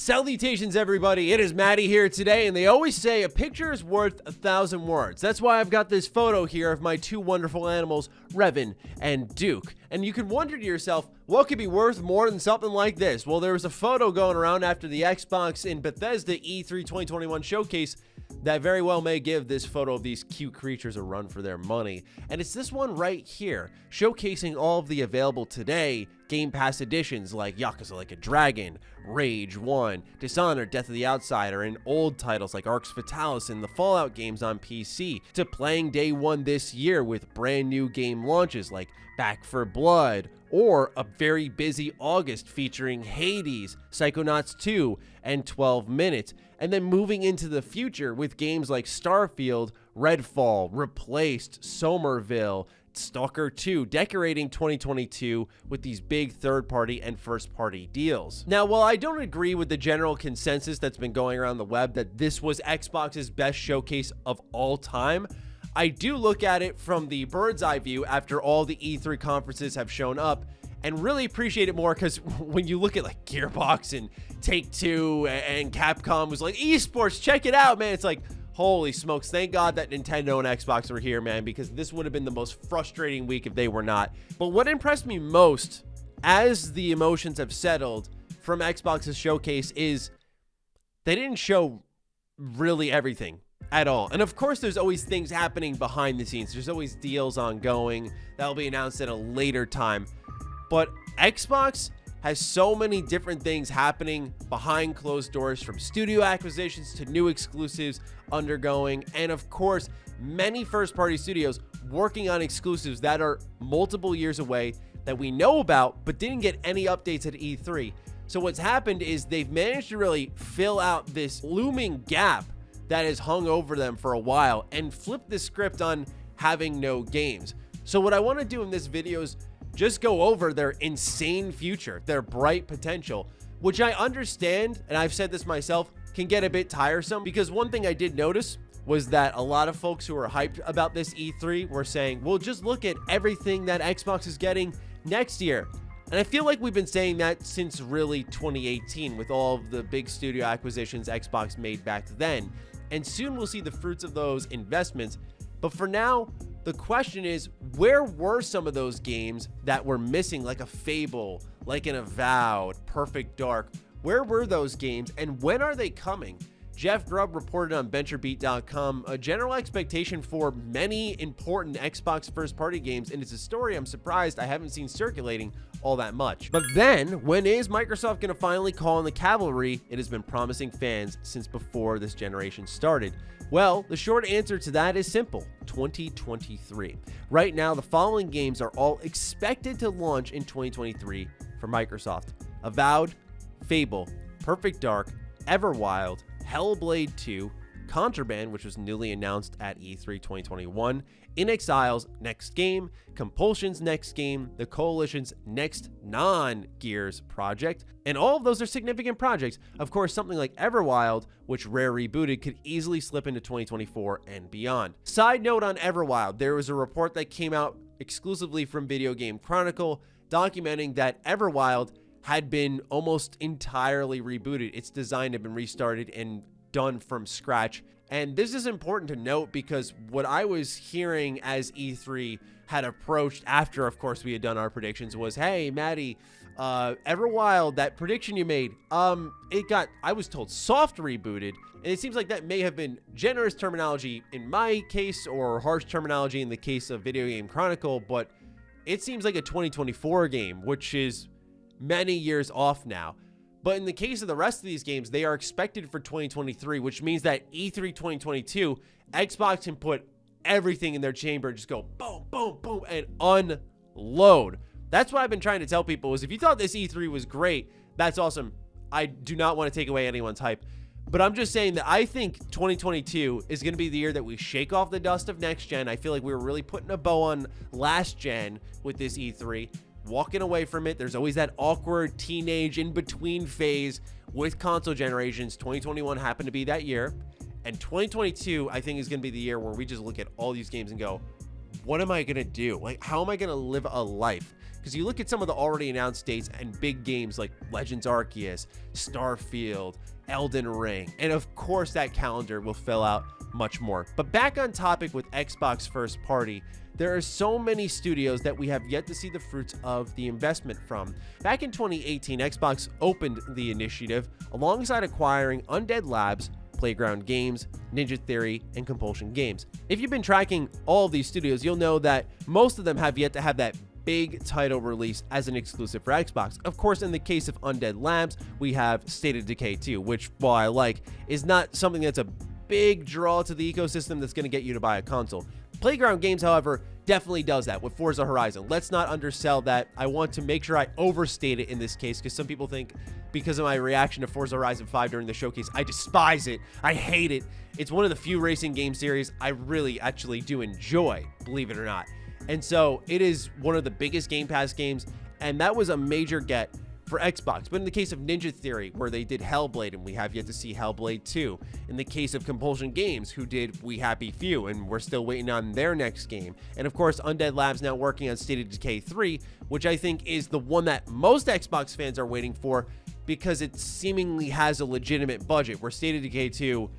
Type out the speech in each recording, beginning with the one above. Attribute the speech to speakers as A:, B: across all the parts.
A: Salutations, everybody. It is Maddie here today, and they always say a picture is worth 1,000 words. That's why I've got this photo here of my two wonderful animals, Revan and Duke. And you can wonder to yourself, what could be worth more than something like this? Well, there was a photo going around after the Xbox in Bethesda E3 2021 showcase that very well may give this photo of these cute creatures a run for their money. And it's this one right here, showcasing all of the available today Game Pass editions like Yakuza Like a Dragon, Rage 1, Dishonored, Death of the Outsider, and old titles like Arx Fatalis and the Fallout games on PC, to playing day one this year with brand new game launches like Back 4 Blood, or a very busy August featuring Hades, Psychonauts 2, and 12 Minutes, and then moving into the future with games like Starfield, Redfall, Replaced, Somerville, Stalker 2, decorating 2022 with these big third-party and first-party deals. Now, while I don't agree with the general consensus that's been going around the web that this was Xbox's best showcase of all time, I do look at it from the bird's eye view after all the E3 conferences have shown up and really appreciate it more, because when you look at like Gearbox and Take-Two and Capcom was like, esports, check it out, man. It's like, holy smokes, thank God that Nintendo and Xbox were here, man, because this would have been the most frustrating week if they were not. But what impressed me most as the emotions have settled from Xbox's showcase is they didn't show really everything at all. And of course, there's always things happening behind the scenes. There's always deals ongoing that'll be announced at a later time. But Xbox has so many different things happening behind closed doors, from studio acquisitions to new exclusives undergoing, and of course, many first-party studios working on exclusives that are multiple years away that we know about but didn't get any updates at E3. So what's happened is they've managed to really fill out this looming gap that has hung over them for a while and flip the script on having no games. So what I want to do in this video is just go over their insane future, their bright potential, which I understand, and I've said this myself, can get a bit tiresome, because one thing I did notice was that a lot of folks who are hyped about this E3 were saying, well, just look at everything that Xbox is getting next year. And I feel like we've been saying that since really 2018 with all of the big studio acquisitions Xbox made back then. And soon we'll see the fruits of those investments. But for now, the question is, where were some of those games that were missing, like a Fable, like an Avowed, Perfect Dark? Where were those games, and when are they coming? Jeff Grubb reported on VentureBeat.com a general expectation for many important Xbox first-party games, and it's a story I'm surprised I haven't seen circulating all that much. But then, when is Microsoft going to finally call in the cavalry it has been promising fans since before this generation started? Well, the short answer to that is simple: 2023. Right now, the following games are all expected to launch in 2023 for Microsoft: Avowed, Fable, Perfect Dark, Everwild, Hellblade 2, Contraband, which was newly announced at E3 2021, In Exile's next game, Compulsion's next game, the Coalition's next non-Gears project, and all of those are significant projects. Of course, something like Everwild, which Rare rebooted, could easily slip into 2024 and beyond. Side note on Everwild, there was a report that came out exclusively from Video Game Chronicle documenting that Everwild had been almost entirely rebooted. Its design had been restarted and done from scratch. And this is important to note because what I was hearing as E3 had approached after, of course, we had done our predictions was, hey, Maddie, Everwild, that prediction you made, it got, I was told, soft rebooted. And it seems like that may have been generous terminology in my case or harsh terminology in the case of Video Game Chronicle, but it seems like a 2024 game, which is many years off now. But in the case of the rest of these games, they are expected for 2023, which means that E3 2022, Xbox can put everything in their chamber and just go boom, boom, boom, and unload. That's what I've been trying to tell people is if you thought this E3 was great, that's awesome. I do not want to take away anyone's hype. But I'm just saying that I think 2022 is going to be the year that we shake off the dust of next gen. I feel like we were really putting a bow on last gen with this E3. Walking away from it, there's always that awkward teenage in-between phase with console generations. 2021 happened to be that year. And 2022, I think, is going to be the year where we just look at all these games and go, what am I going to do? Like, how am I going to live a life? because you look at some of the already announced dates and big games like Legends Arceus, Starfield, Elden Ring, and of course that calendar will fill out much more. But back on topic with Xbox first party, there are so many studios that we have yet to see the fruits of the investment from. Back in 2018, Xbox opened the initiative alongside acquiring Undead Labs, Playground Games, Ninja Theory, and Compulsion Games. If you've been tracking all of these studios, you'll know that most of them have yet to have that big title released as an exclusive for Xbox. Of course, in the case of Undead Labs, we have State of Decay 2, which, while I like, is not something that's a big draw to the ecosystem that's going to get you to buy a console. Playground Games, however, definitely does that with Forza Horizon. Let's not undersell that. I want to make sure I overstate it in this case, because some people think because of my reaction to Forza Horizon 5 during the showcase, I despise it. I hate it. It's one of the few racing game series I really actually do enjoy, believe it or not. And so it is one of the biggest Game Pass games, and that was a major get for Xbox. But in the case of Ninja Theory, where they did Hellblade, and we have yet to see Hellblade 2. In the case of Compulsion Games, who did We Happy Few, and we're still waiting on their next game. And of course, Undead Labs now working on State of Decay 3, which I think is the one that most Xbox fans are waiting for, because it seemingly has a legitimate budget, where State of Decay 2,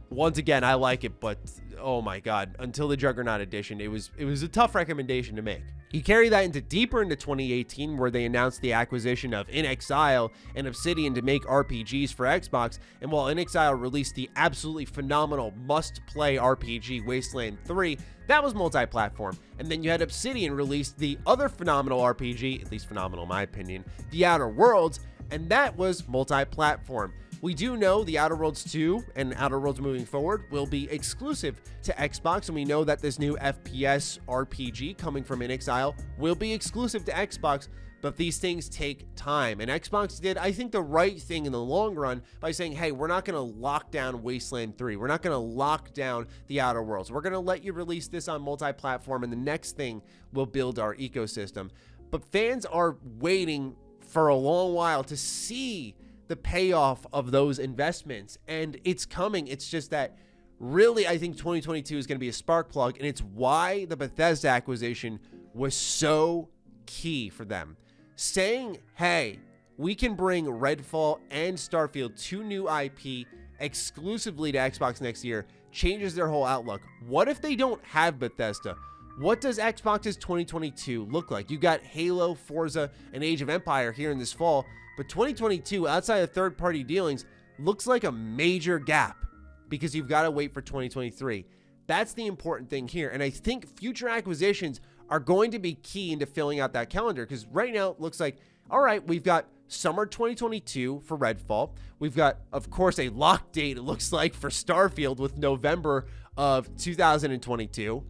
A: once again, I like it, but oh my god, until the Juggernaut edition, it was a tough recommendation to make. You carry that deeper into 2018, where they announced the acquisition of inXile and Obsidian to make RPGs for Xbox, and while inXile released the absolutely phenomenal must-play RPG Wasteland 3, that was multi-platform. And then you had Obsidian release the other phenomenal RPG, at least phenomenal in my opinion, The Outer Worlds, and that was multi-platform. We do know The Outer Worlds 2 and Outer Worlds moving forward will be exclusive to Xbox, and we know that this new FPS RPG coming from inXile will be exclusive to Xbox, but these things take time. And Xbox did, I think, the right thing in the long run by saying, hey, we're not going to lock down Wasteland 3. We're not going to lock down The Outer Worlds. We're going to let you release this on multi-platform, and the next thing will build our ecosystem. But fans are waiting for a long while to see the payoff of those investments, and it's coming. It's just that really I think 2022 is going to be a spark plug, and it's why the Bethesda acquisition was so key for them. Saying, hey, we can bring Redfall and Starfield, two new IP, exclusively to Xbox next year, changes their whole outlook. What if they don't have Bethesda? What does Xbox's 2022 look like? You got Halo, Forza, and Age of Empire here in this fall, but 2022, outside of third-party dealings, looks like a major gap because you've got to wait for 2023. That's the important thing here, and I think future acquisitions are going to be key into filling out that calendar, because right now it looks like, all right, we've got summer 2022 for Redfall. We've got, of course, a lock date, it looks like, for Starfield with November of 2022.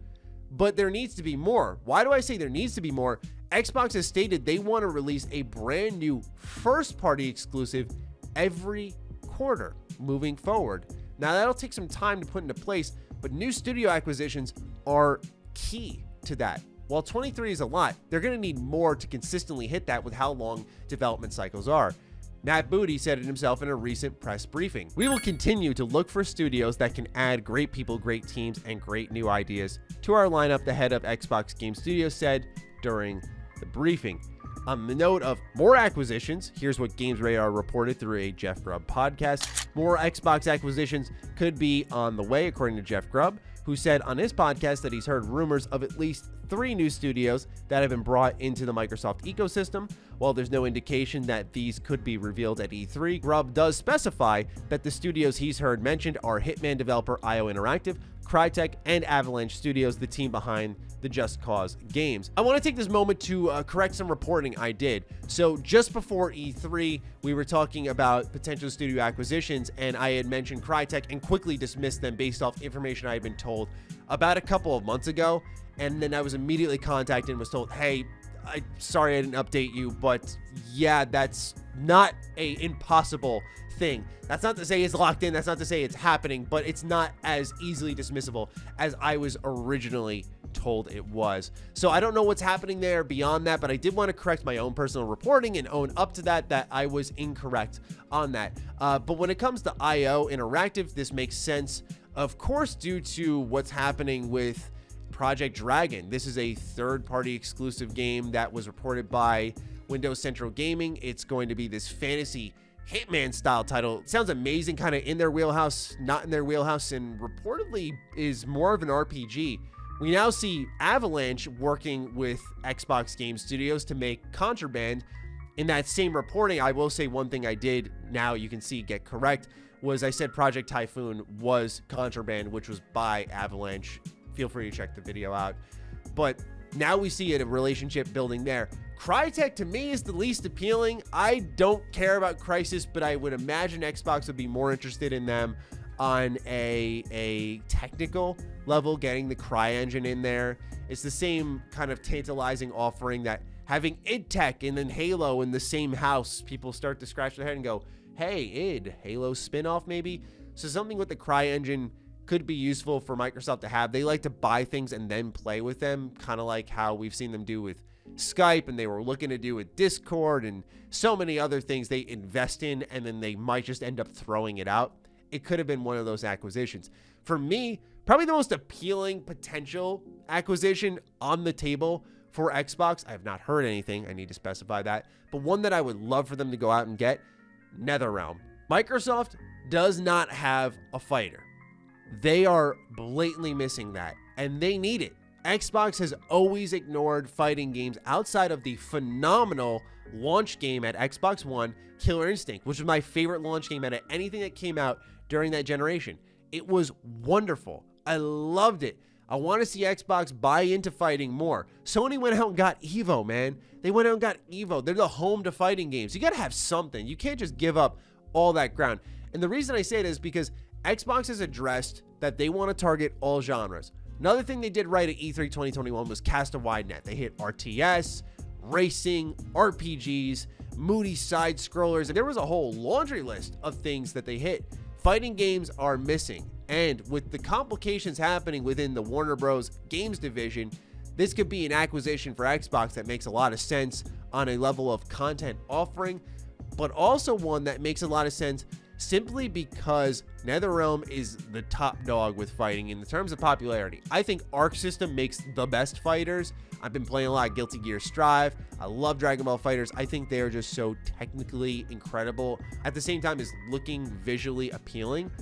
A: But there needs to be more. Why do I say there needs to be more? Xbox has stated they want to release a brand new first-party exclusive every quarter moving forward. Now, that'll take some time to put into place, but new studio acquisitions are key to that. While 23 is a lot, they're going to need more to consistently hit that with how long development cycles are. Matt Booty said it himself in a recent press briefing. We will continue to look for studios that can add great people, great teams, and great new ideas to our lineup, the head of Xbox Game Studios said during the briefing. On the note of more acquisitions, here's what Games Radar reported through a Jeff Grubb podcast. More Xbox acquisitions could be on the way, according to Jeff Grubb, who said on his podcast that he's heard rumors of at least 3 new studios that have been brought into the Microsoft ecosystem. While there's no indication that these could be revealed at E3, Grubb does specify that the studios he's heard mentioned are Hitman developer IO Interactive, Crytek, and Avalanche Studios, the team behind the Just Cause games. I want to take this moment to correct some reporting I did. So just before E3, we were talking about potential studio acquisitions, and I had mentioned Crytek and quickly dismissed them based off information I had been told about a couple of months ago. And then I was immediately contacted and was told, hey, sorry I didn't update you, but yeah, that's not a impossible thing. That's not to say it's locked in. That's not to say it's happening, but it's not as easily dismissible as I was originally told it was. So I don't know what's happening there beyond that, but I did want to correct my own personal reporting and own up to that I was incorrect on that. But when it comes to IO Interactive, this makes sense, of course, due to what's happening with Project Dragon. This is a third-party exclusive game that was reported by Windows Central Gaming. It's going to be this fantasy Hitman style title. It sounds amazing, kind of in their wheelhouse, not in their wheelhouse, and reportedly is more of an RPG. We now see Avalanche working with Xbox Game Studios to make Contraband. In that same reporting, I will say one thing I did, now you can see, get correct, was I said Project Typhoon was Contraband, which was by Avalanche. Feel free to check the video out. But now we see a relationship building there. Crytek, to me, is the least appealing. I don't care about Crysis, but I would imagine Xbox would be more interested in them on a technical level, getting the CryEngine in there. It's the same kind of tantalizing offering that having id Tech and then Halo in the same house, people start to scratch their head and go, hey, id, Halo spinoff maybe? So something with the CryEngine could be useful for Microsoft to have. They like to buy things and then play with them, kind of like how we've seen them do with Skype, and they were looking to do with Discord and so many other things they invest in, and then they might just end up throwing it out. It could have been one of those acquisitions. For me, probably the most appealing potential acquisition on the table for Xbox, I have not heard anything, I need to specify that, but one that I would love for them to go out and get, NetherRealm. Microsoft does not have a fighter. They are blatantly missing that, and they need it. Xbox has always ignored fighting games outside of the phenomenal launch game at Xbox One, Killer Instinct, which was my favorite launch game out of anything that came out during that generation. It was wonderful. I loved it. I want to see Xbox buy into fighting more. Sony went out and got Evo, man. They went out and got Evo. They're the home to fighting games. You got to have something. You can't just give up all that ground. And the reason I say it is because Xbox has addressed that they want to target all genres. Another thing they did right at E3 2021 was cast a wide net. They hit RTS, racing, RPGs, moody side scrollers, and there was a whole laundry list of things that they hit. Fighting games are missing, and with the complications happening within the Warner Bros. Games division, this could be an acquisition for Xbox that makes a lot of sense on a level of content offering, but also one that makes a lot of sense simply because NetherRealm is the top dog with fighting in terms of popularity. I think Arc System makes the best fighters. I've been playing a lot of Guilty Gear Strive. I love Dragon Ball FighterZ. I think they are just so technically incredible. At the same time as looking visually appealing.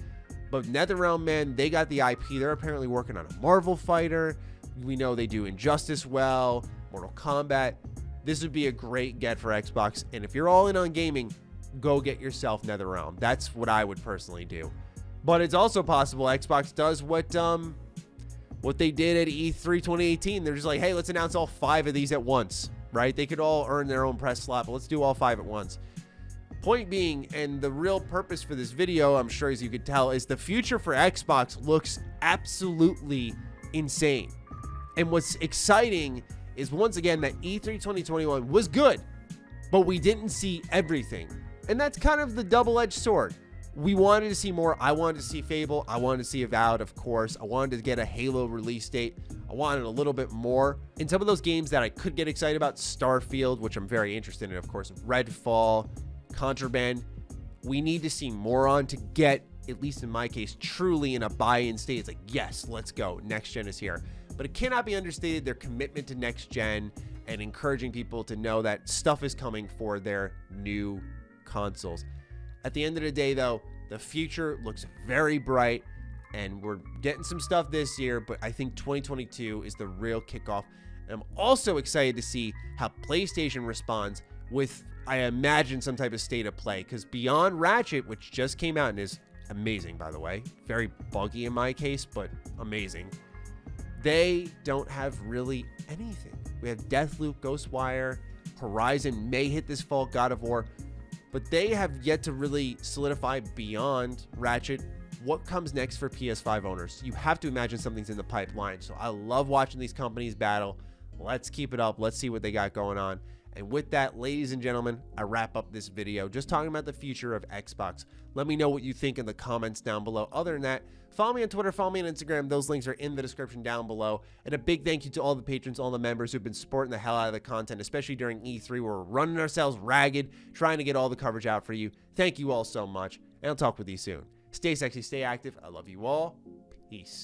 A: But NetherRealm, man, they got the IP. They're apparently working on a Marvel fighter. We know they do Injustice well, Mortal Kombat. This would be a great get for Xbox. And if you're all in on gaming, go get yourself NetherRealm. That's what I would personally do. But it's also possible Xbox does what they did at E3 2018. They're just like, hey, let's announce all 5 of these at once, right? They could all earn their own press slot, but let's do all 5 at once. Point being, and the real purpose for this video, I'm sure as you could tell, is the future for Xbox looks absolutely insane. And what's exciting is, once again, that E3 2021 was good, but we didn't see everything. And that's kind of the double-edged sword. We wanted to see more. I wanted to see Fable. I wanted to see Avowed, of course. I wanted to get a Halo release date. I wanted a little bit more. In some of those games that I could get excited about, Starfield, which I'm very interested in, of course, Redfall, Contraband, we need to see more on to get, at least in my case, truly in a buy-in state. It's like, yes, let's go. Next gen is here. But it cannot be understated, their commitment to next gen and encouraging people to know that stuff is coming for their new consoles. At the end of the day, though, the future looks very bright, and we're getting some stuff this year, but I think 2022 is the real kickoff. And I'm also excited to see how PlayStation responds with, I imagine, some type of state of play, because Beyond Ratchet, which just came out and is amazing, by the way, very buggy in my case, but amazing, they don't have really anything. We have Deathloop, Ghostwire, Horizon may hit this fall, God of War, but they have yet to really solidify beyond Ratchet what comes next for PS5 owners. You have to imagine something's in the pipeline. So I love watching these companies battle. Let's keep it up. Let's see what they got going on. And with that, ladies and gentlemen, I wrap up this video just talking about the future of Xbox. Let me know what you think in the comments down below. Other than that, follow me on Twitter, follow me on Instagram. Those links are in the description down below. And a big thank you to all the patrons, all the members who've been supporting the hell out of the content, especially during E3. We're running ourselves ragged, trying to get all the coverage out for you. Thank you all so much, and I'll talk with you soon. Stay sexy, stay active. I love you all. Peace.